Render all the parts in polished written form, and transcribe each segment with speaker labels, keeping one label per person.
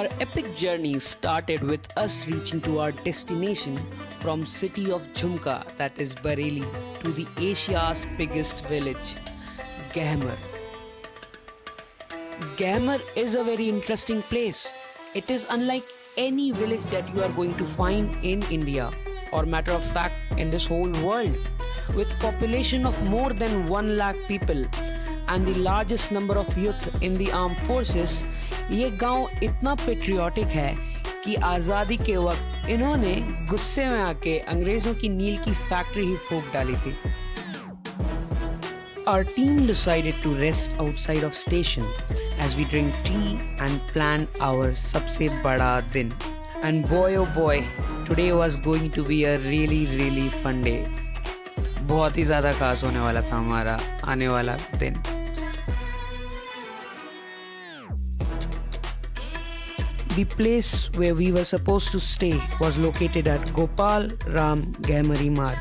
Speaker 1: Our epic journey started with us reaching to our destination from city of Jhumka, that is Bareilly, to the Asia's biggest village, Gahmar. Gahmar is a very interesting place. It is unlike any village that you are going to find in India, or matter of fact in this whole world. With population of more than 1 lakh people and the largest number of youth in the armed forces, ये गांव इतना patriotic है कि आज़ादी के वक्त इन्होंने गुस्से में आके अंग्रेज़ों की नील की फैक्ट्री ही फूंक डाली थी. Our team decided to rest outside of station as we drink tea and plan our सबसे बड़ा दिन. And boy oh boy, today was going to be a really fun day. बहुत ही ज़्यादा खास होने वाला था हमारा आने वाला दिन. The place where we were supposed to stay was located at Gopal Ram Gahmari Marg,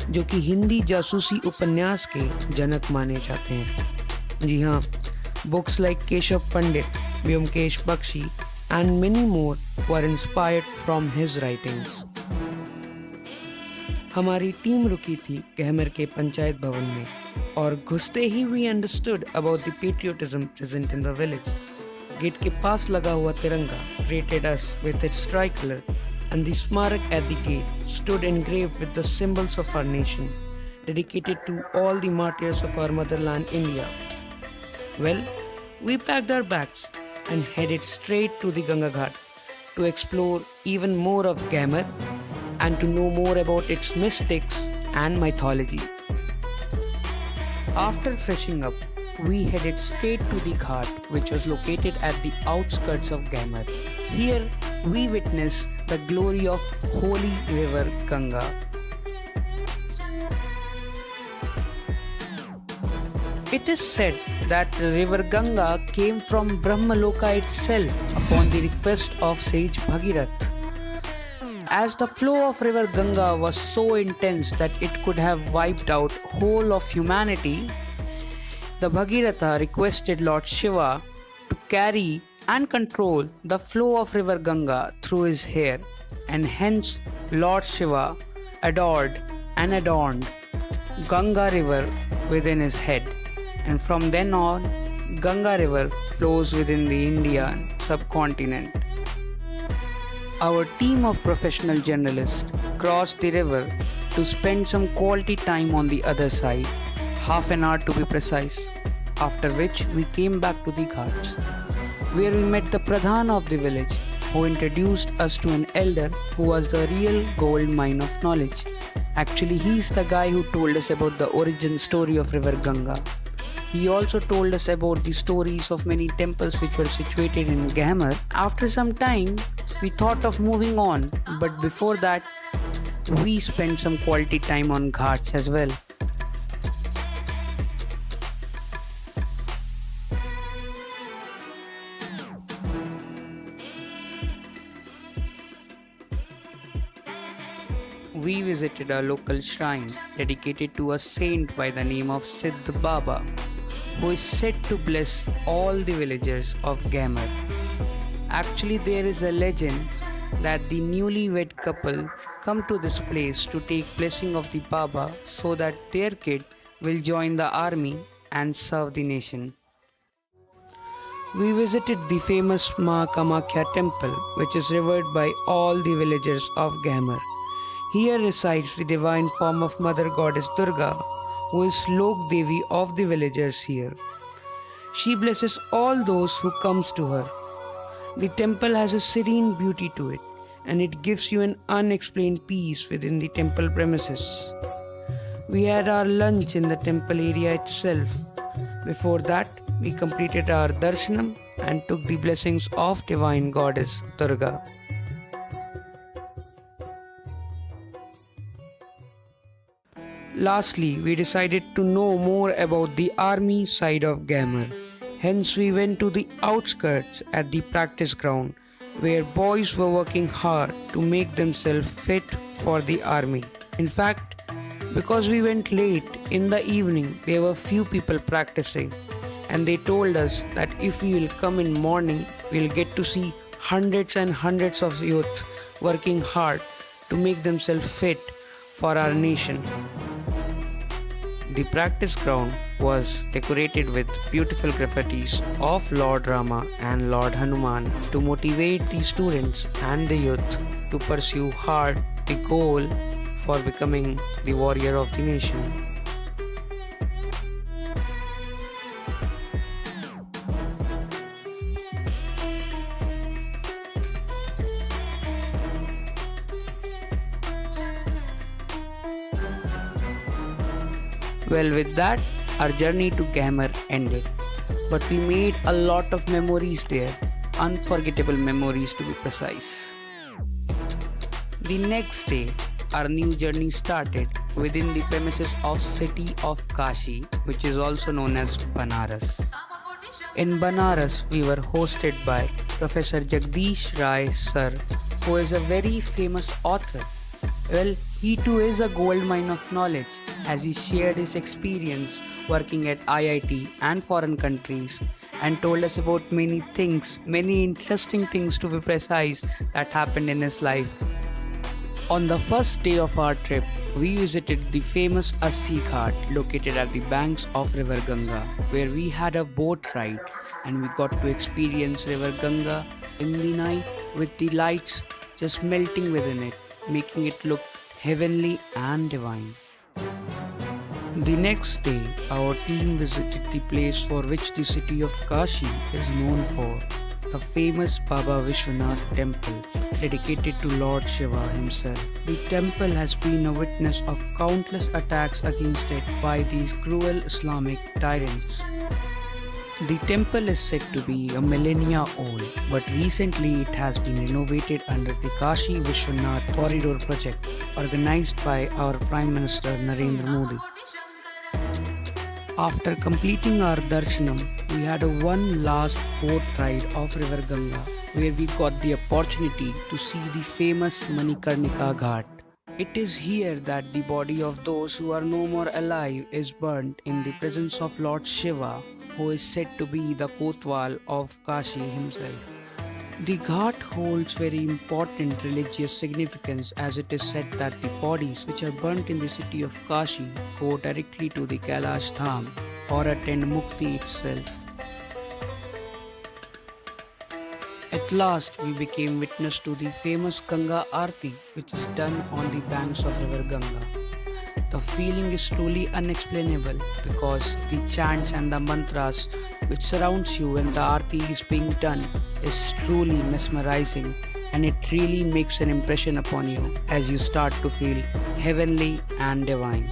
Speaker 1: जो कि हिंदी जासूसी उपन्यास के जनक माने जाते हैं. जी हाँ, books like Keshav Pandit, Byomkesh Bakshi and many more were inspired from his writings. हमारी टीम रुकी थी गहमर के पंचायत भवन में और घुसते ही we understood about the patriotism present in the village. Gate के पास लगा हुआ तिरंगा greeted us with its tricolor, and the smarak at the gate stood engraved with the symbols of our nation, dedicated to all the martyrs of our motherland India. Well, we packed our bags and headed straight to the Ganga Ghat to explore even more of Gahmar and to know more about its mystics and mythology. After freshening up, we headed straight to the ghat, which was located at the outskirts of Gahmar. Here, we witnessed the glory of holy river Ganga. It is said that the river Ganga came from Brahmaloka itself upon the request of sage Bhagirath. As the flow of river Ganga was so intense that it could have wiped out whole of humanity, the Bhagiratha requested Lord Shiva to carry and control the flow of river Ganga through his hair, and hence Lord Shiva adored and adorned Ganga river within his head, and from then on Ganga river flows within the Indian subcontinent. Our team of professional journalists crossed the river to spend some quality time on the other side, half an hour to be precise, after which we came back to the ghats, where we met the Pradhan of the village, who introduced us to an elder who was the real gold mine of knowledge. Actually, he's the guy who told us about the origin story of river Ganga. He also told us about the stories of many temples which were situated in Gahmar. After some time, we thought of moving on, but before that, we spent some quality time on ghats as well. We visited a local shrine dedicated to a saint by the name of Siddh Baba, who is said to bless all the villagers of Gahmar. Actually, there is a legend that the newlywed couple come to this place to take blessing of the Baba so that their kid will join the army and serve the nation. We visited the famous Ma Kamakhya temple, which is revered by all the villagers of Gahmar. Here resides the divine form of Mother Goddess Durga, who is Lok Devi of the villagers here. She blesses all those who comes to her. The temple has a serene beauty to it, and it gives you an unexplained peace within the temple premises. We had our lunch in the temple area itself. Before that, we completed our darshanam and took the blessings of divine goddess Durga. Lastly, we decided to know more about the army side of Gahmar. Hence, we went to the outskirts at the practice ground, where boys were working hard to make themselves fit for the army. In fact, because we went late in the evening, there were few people practicing, and they told us that if we will come in morning, we will get to see hundreds and hundreds of youth working hard to make themselves fit for our nation. The practice ground was decorated with beautiful graffitis of Lord Rama and Lord Hanuman to motivate the students and the youth to pursue hard the goal for becoming the warrior of the nation. Well, with that, our journey to Gahmar ended. But we made a lot of memories there, unforgettable memories to be precise. The next day, our new journey started within the premises of city of Kashi, which is also known as Banaras. In Banaras, we were hosted by Professor Jagdish Rai Sir, who is a very famous author. Well, he too is a gold mine of knowledge as he shared his experience working at IIT and foreign countries and told us about many things, many interesting things to be precise, that happened in his life. On the first day of our trip, we visited the famous Assi Ghat located at the banks of River Ganga, where we had a boat ride and we got to experience River Ganga in the night with the lights just melting within it, making it look heavenly and divine. The next day, our team visited the place for which the city of Kashi is known for, the famous Baba Vishwanath temple dedicated to Lord Shiva himself. The temple has been a witness of countless attacks against it by these cruel Islamic tyrants. The temple is said to be a millennia old, but recently it has been renovated under the Kashi Vishwanath Corridor project organized by our Prime Minister Narendra Modi. After completing our darshanam, we had one last boat ride of River Ganga, where we got the opportunity to see the famous Manikarnika Ghat. It is here that the body of those who are no more alive is burnt in the presence of Lord Shiva, who is said to be the Kotwal of Kashi himself. The Ghat holds very important religious significance, as it is said that the bodies which are burnt in the city of Kashi go directly to the Kailash Dham or attend Mukti itself. At last, we became witness to the famous Ganga Aarti, which is done on the banks of River Ganga. The feeling is truly unexplainable because the chants and the mantras which surrounds you when the Aarti is being done is truly mesmerizing, and it really makes an impression upon you as you start to feel heavenly and divine.